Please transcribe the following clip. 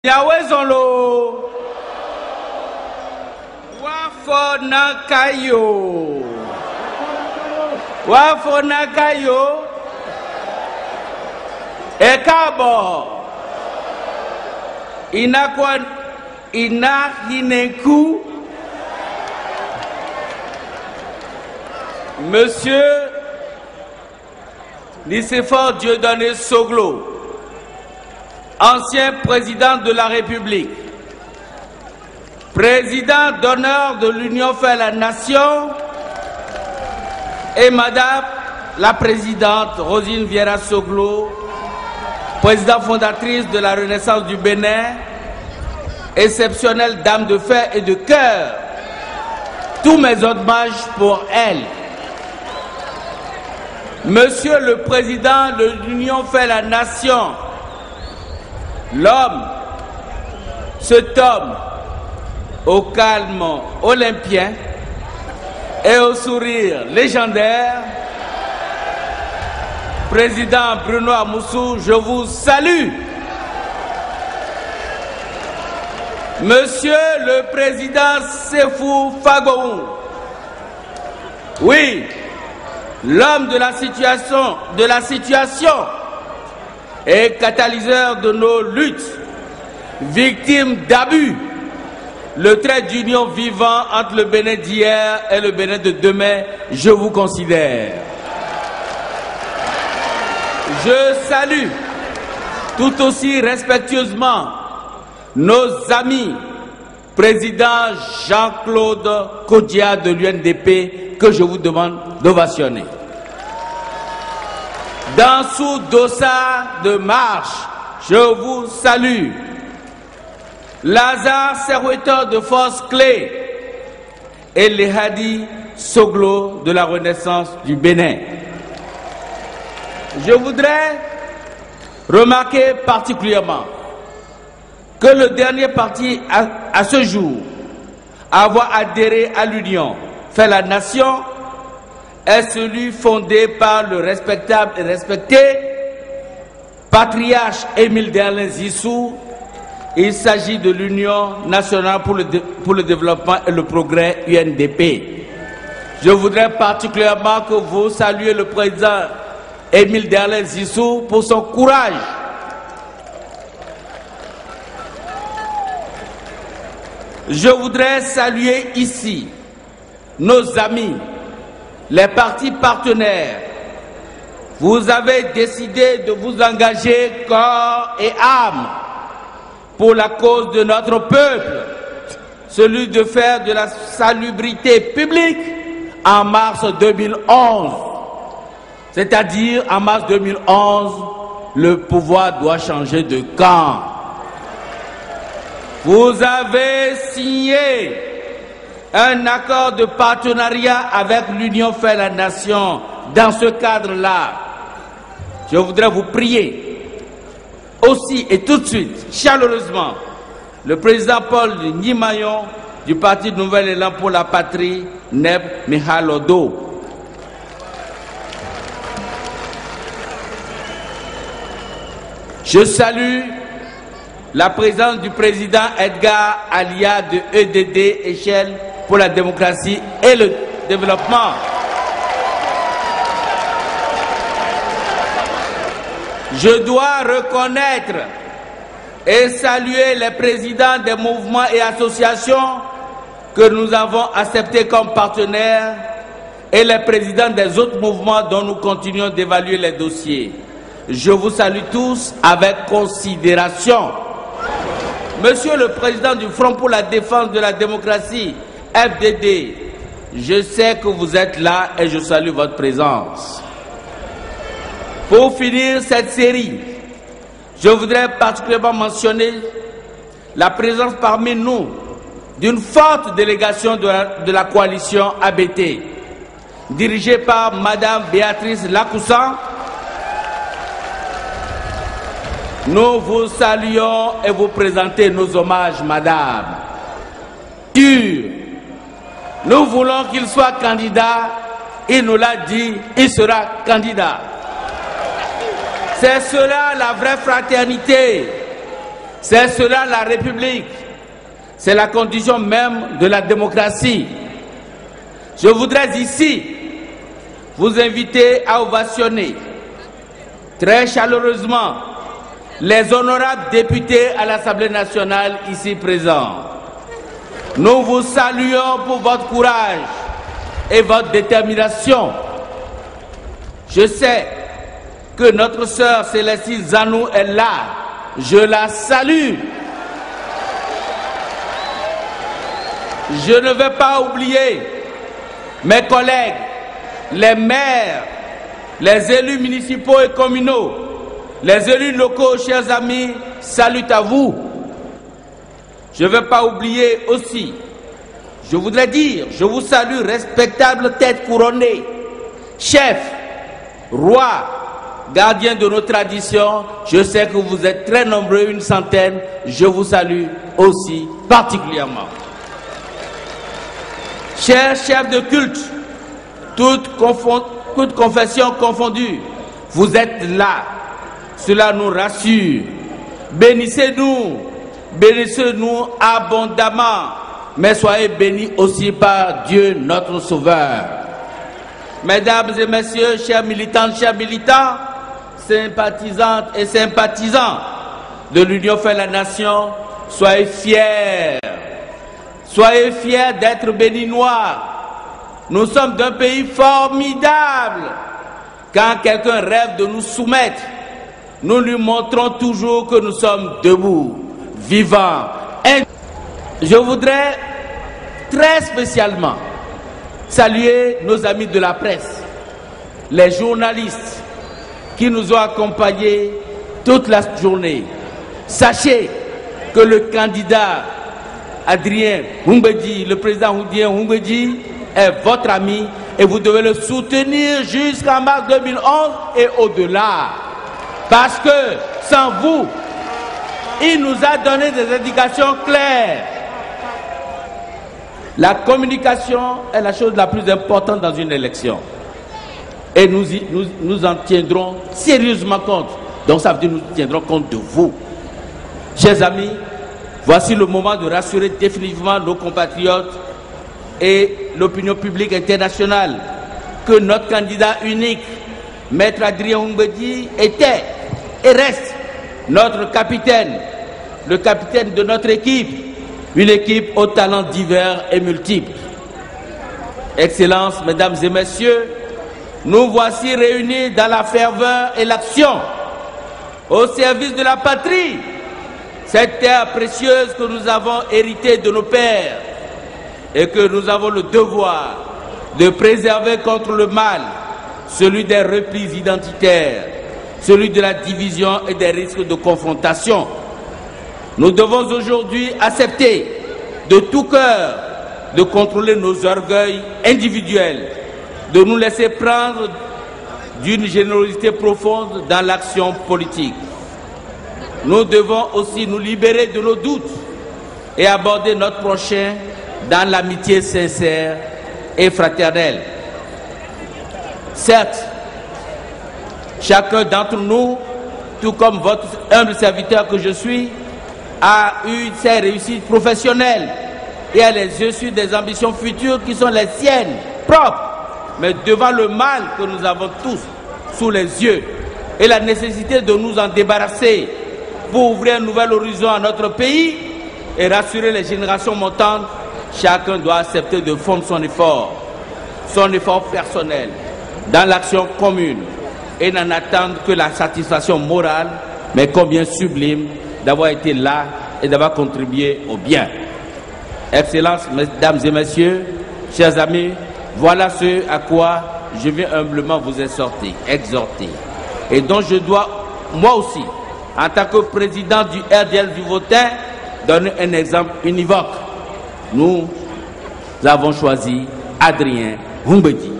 Yawezolo Wafonakayo Ekabo Inahineku Monsieur Nicéphore Dieudonné Soglo, ancien président de la République, président d'honneur de l'Union fait la Nation, et Madame la présidente Rosine Vieira Soglo, présidente fondatrice de la Renaissance du Bénin, exceptionnelle dame de fer et de cœur. Tous mes hommages pour elle. Monsieur le Président de l'Union fait la Nation, l'homme, cet homme au calme olympien et au sourire légendaire, Président Bruno Amoussou, je vous salue. Monsieur le Président Sefou Fagohou, oui, l'homme de la situation et catalyseur de nos luttes, victime d'abus, le trait d'union vivant entre le Bénin d'hier et le Bénin de demain, je vous considère. Je salue tout aussi respectueusement nos amis, président Jean-Claude Kodia de l'UNDP, que je vous demande d'ovationner. Dans sous dossard de marche, je vous salue. Lazare Serwetor de Force Clé et Lehadi Soglo de la Renaissance du Bénin. Je voudrais remarquer particulièrement que le dernier parti à ce jour à avoir adhéré à l'Union fait la Nation est celui fondé par le respectable et respecté patriarche Émile Derlin Zissou. Il s'agit de l'Union nationale pour le développement et le progrès UNDP. Je voudrais particulièrement que vous saluiez le président Émile Derlin Zissou pour son courage. Je voudrais saluer ici nos amis, les partis partenaires. Vous avez décidé de vous engager corps et âme pour la cause de notre peuple, celui de faire de la salubrité publique en mars 2011. C'est-à-dire, en mars 2011, le pouvoir doit changer de camp. Vous avez signé un accord de partenariat avec l'Union fait la Nation. Dans ce cadre-là, je voudrais vous prier aussi et tout de suite, chaleureusement, le président Paul Nimayon du Parti Nouvel Élan pour la Patrie, Neb Mihalodo. Je salue la présence du président Edgar Alia de EDD, Échelle pour la démocratie et le développement. Je dois reconnaître et saluer les présidents des mouvements et associations que nous avons acceptés comme partenaires et les présidents des autres mouvements dont nous continuons d'évaluer les dossiers. Je vous salue tous avec considération. Monsieur le Président du Front pour la défense de la démocratie, FDD, je sais que vous êtes là et je salue votre présence. Pour finir cette série, je voudrais particulièrement mentionner la présence parmi nous d'une forte délégation de la coalition ABT, dirigée par Madame Béatrice Lacoussan. Nous vous saluons et vous présentons nos hommages, Madame. Nous voulons qu'il soit candidat. Il nous l'a dit, il sera candidat. C'est cela la vraie fraternité. C'est cela la République. C'est la condition même de la démocratie. Je voudrais ici vous inviter à ovationner très chaleureusement les honorables députés à l'Assemblée nationale ici présents. Nous vous saluons pour votre courage et votre détermination. Je sais que notre sœur Célestine Zanou est là. Je la salue. Je ne vais pas oublier mes collègues, les maires, les élus municipaux et communaux, les élus locaux, chers amis, salut à vous. Je ne vais pas oublier aussi, je voudrais dire, je vous salue, respectable tête couronnée, chef, roi, gardien de nos traditions. Je sais que vous êtes très nombreux, une centaine. Je vous salue aussi particulièrement. Chers chefs de culte, toutes confessions confondues, vous êtes là. Cela nous rassure. Bénissez-nous, bénissez-nous abondamment, mais soyez bénis aussi par Dieu notre Sauveur. Mesdames et messieurs, chers militantes, chers militants, sympathisantes et sympathisants de l'Union fait la nation, soyez fiers. Soyez fiers d'être béninois. Nous sommes d'un pays formidable. Quand quelqu'un rêve de nous soumettre, nous lui montrons toujours que nous sommes debout, vivants. Je voudrais très spécialement saluer nos amis de la presse, les journalistes qui nous ont accompagnés toute la journée. Sachez que le candidat Adrien Houmbédi, le président Adrien Houmbédi, est votre ami et vous devez le soutenir jusqu'en mars 2011 et au-delà. Parce que sans vous, il nous a donné des indications claires. La communication est la chose la plus importante dans une élection. Et nous en tiendrons sérieusement compte. Donc ça veut dire que nous tiendrons compte de vous. Chers amis, voici le moment de rassurer définitivement nos compatriotes et l'opinion publique internationale que notre candidat unique, Maître Adrien Houmbédi, était et reste notre capitaine, le capitaine de notre équipe, une équipe aux talents divers et multiples. Excellences, mesdames et messieurs, nous voici réunis dans la ferveur et l'action au service de la patrie, cette terre précieuse que nous avons héritée de nos pères et que nous avons le devoir de préserver contre le mal, celui des replis identitaires, celui de la division et des risques de confrontation. Nous devons aujourd'hui accepter de tout cœur de contrôler nos orgueils individuels, de nous laisser prendre d'une générosité profonde dans l'action politique. Nous devons aussi nous libérer de nos doutes et aborder notre prochain dans l'amitié sincère et fraternelle. Certes, chacun d'entre nous, tout comme votre humble serviteur que je suis, a eu ses réussites professionnelles et a les yeux sur des ambitions futures qui sont les siennes, propres, mais devant le mal que nous avons tous sous les yeux et la nécessité de nous en débarrasser pour ouvrir un nouvel horizon à notre pays et rassurer les générations montantes, chacun doit accepter de fondre son effort personnel dans l'action commune et n'en attendre que la satisfaction morale, mais combien sublime d'avoir été là et d'avoir contribué au bien. Excellences, mesdames et messieurs, chers amis, voilà ce à quoi je viens humblement vous exhorter. Et dont je dois, moi aussi, en tant que président du RDL du Votin, donner un exemple univoque. Nous avons choisi Adrien Houmbédi.